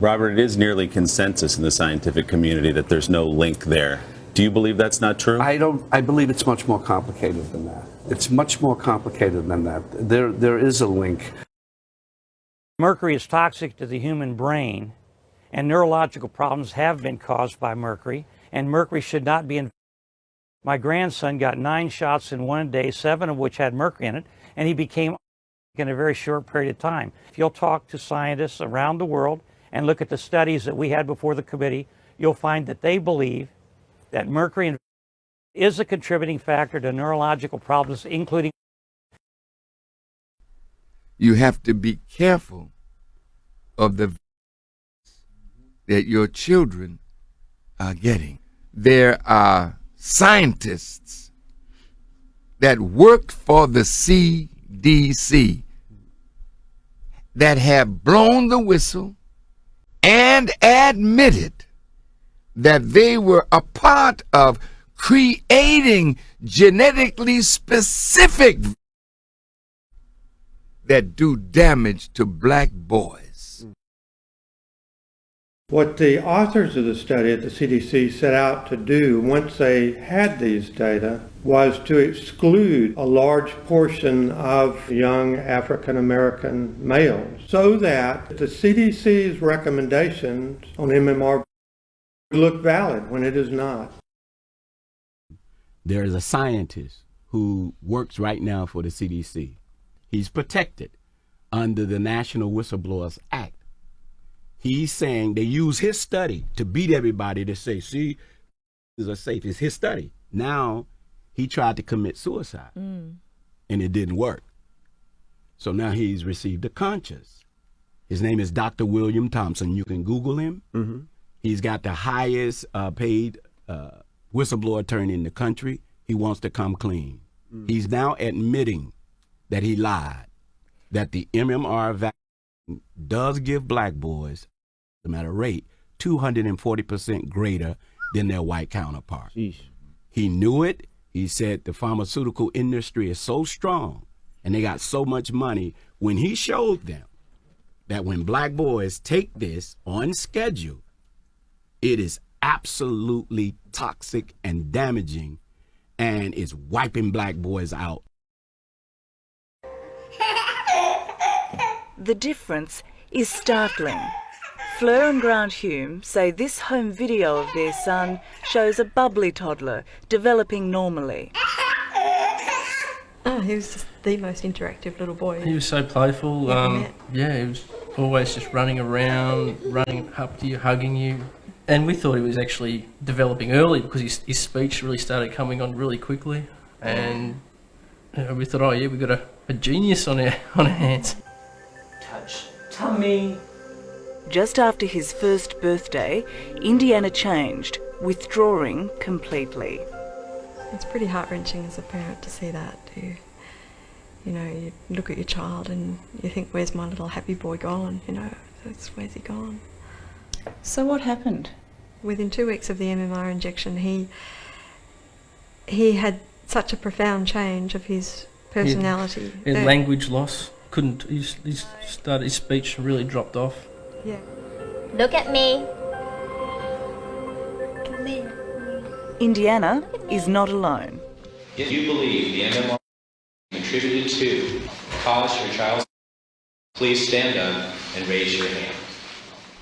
Robert, it is nearly consensus in the scientific community that there's no link there. Do you believe that's not true? I believe it's much more complicated than that. It's much more complicated than that. There is a link. Mercury is toxic to the human brain, and neurological problems have been caused by mercury, and mercury should not be in. My grandson got 9 shots in one day, 7 of which had mercury in it, and he became in a very short period of time. If you'll talk to scientists around the world and look at the studies that we had before the committee, you'll find that they believe that mercury is a contributing factor to neurological problems, including. You have to be careful of the that your children are getting. There are scientists that work for the CDC that have blown the whistle and admitted that they were a part of creating genetically specific that do damage to black boys. What the authors of the study at the CDC set out to do once they had these data was to exclude a large portion of young African American males so that the CDC's recommendations on MMR look valid when it is not. There is a scientist who works right now for the CDC. He's protected under the National Whistleblowers Act. He's saying they use his study to beat everybody to say, see, these are safe. It's his study. Now he tried to commit suicide and it didn't work. So now he's received a conscience. His name is Dr. William Thompson. You can Google him. Mm-hmm. He's got the highest paid whistleblower attorney in the country. He wants to come clean. He's now admitting that he lied, that the MMR vaccine does give black boys, at a rate 240% greater than their white counterparts. He knew it. He said the pharmaceutical industry is so strong and they got so much money. When he showed them that when black boys take this on schedule, it is absolutely toxic and damaging and is wiping black boys out. The difference is startling. Fleur and Grant Hume say this home video of their son shows a bubbly toddler developing normally. Oh, he was just the most interactive little boy. He was so playful. Yeah, he was always just running around, running up to you, hugging you. And we thought he was actually developing early because his speech really started coming on really quickly. And we thought, oh yeah, we've got a genius on our hands. Touch tummy. Just after his first birthday, Indiana changed, withdrawing completely. It's pretty heart-wrenching as a parent to see that. You know, you look at your child and you think, where's my little happy boy gone? You know, where's he gone? So what happened? Within 2 weeks of the MMR injection, he had such a profound change of his personality. He had language loss. His speech really dropped off. Yeah. Look at me. Indiana is not alone. If you believe the MMR contributed to cause your child's, please stand up and raise your hand.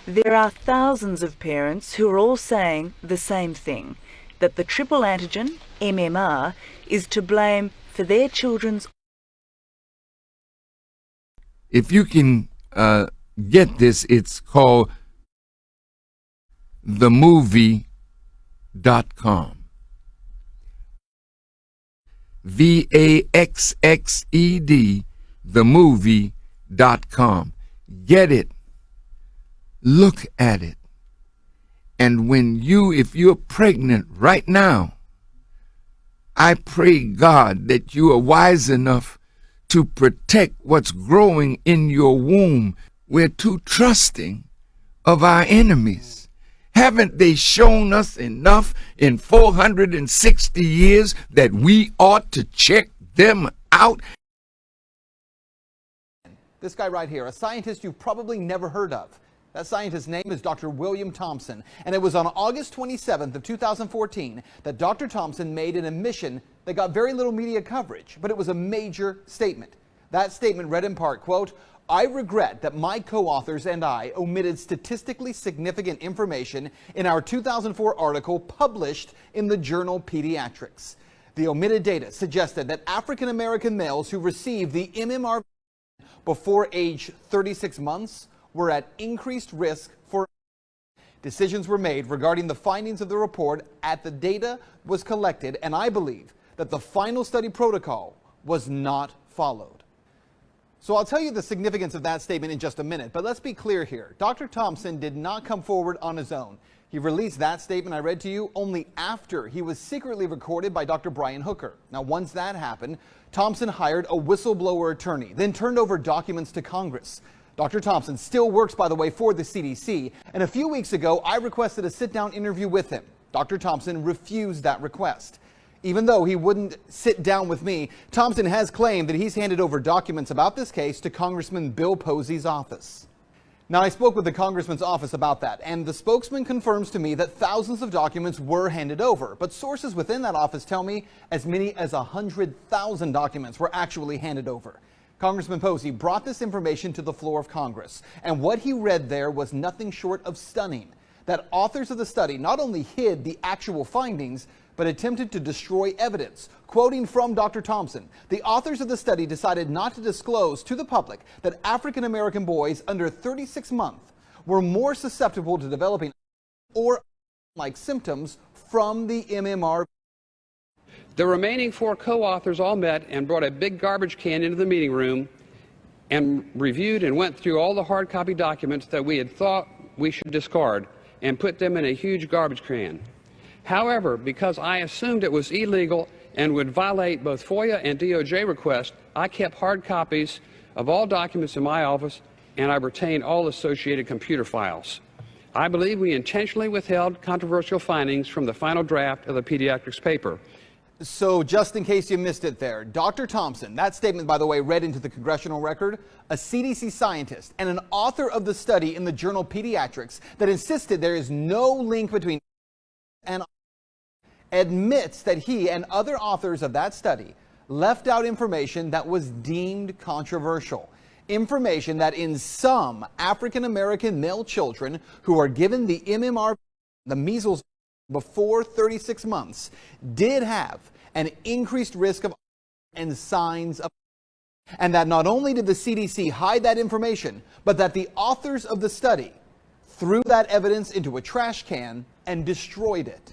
There are thousands of parents who are all saying the same thing, that the triple antigen, MMR, is to blame for their children's. If you can get this, it's called themovie.com. VAXXED, themovie.com. Get it. Look at it. And if you're pregnant right now, I pray God that you are wise enough to protect what's growing in your womb. We're too trusting of our enemies. Haven't they shown us enough in 460 years that we ought to check them out? This guy right here, a scientist you've probably never heard of. That scientist's name is Dr. William Thompson, and it was on August 27th of 2014 that Dr. Thompson made an admission that got very little media coverage, but it was a major statement. That statement read in part, quote, "I regret that my co-authors and I omitted statistically significant information in our 2004 article published in the journal Pediatrics. The omitted data suggested that African American males who received the MMR before age 36 months were at increased risk for." Decisions were made regarding the findings of the report as the data was collected, and I believe that the final study protocol was not followed. So I'll tell you the significance of that statement in just a minute, but let's be clear here. Dr. Thompson did not come forward on his own. He released that statement I read to you only after he was secretly recorded by Dr. Brian Hooker. Now, once that happened, Thompson hired a whistleblower attorney, then turned over documents to Congress. Dr. Thompson still works, by the way, for the CDC, and a few weeks ago, I requested a sit-down interview with him. Dr. Thompson refused that request. Even though he wouldn't sit down with me, Thompson has claimed that he's handed over documents about this case to Congressman Bill Posey's office. Now, I spoke with the congressman's office about that, and the spokesman confirms to me that thousands of documents were handed over, but sources within that office tell me as many as 100,000 documents were actually handed over. Congressman Posey brought this information to the floor of Congress, and what he read there was nothing short of stunning. That authors of the study not only hid the actual findings, but attempted to destroy evidence. Quoting from Dr. Thompson, the authors of the study decided not to disclose to the public that African American boys under 36 months were more susceptible to developing or like symptoms from the MMR. The remaining 4 co-authors all met and brought a big garbage can into the meeting room and reviewed and went through all the hard copy documents that we had thought we should discard and put them in a huge garbage can. However, because I assumed it was illegal and would violate both FOIA and DOJ requests, I kept hard copies of all documents in my office, and I retained all associated computer files. I believe we intentionally withheld controversial findings from the final draft of the pediatrics paper. So just in case you missed it there, Dr. Thompson, that statement, by the way, read into the congressional record, a CDC scientist and an author of the study in the journal Pediatrics that insisted there is no link between and admits that he and other authors of that study left out information that was deemed controversial. Information that in some African American male children who are given the MMR, the measles, before 36 months, did have an increased risk of and signs of, and that not only did the CDC hide that information, but that the authors of the study threw that evidence into a trash can and destroyed it.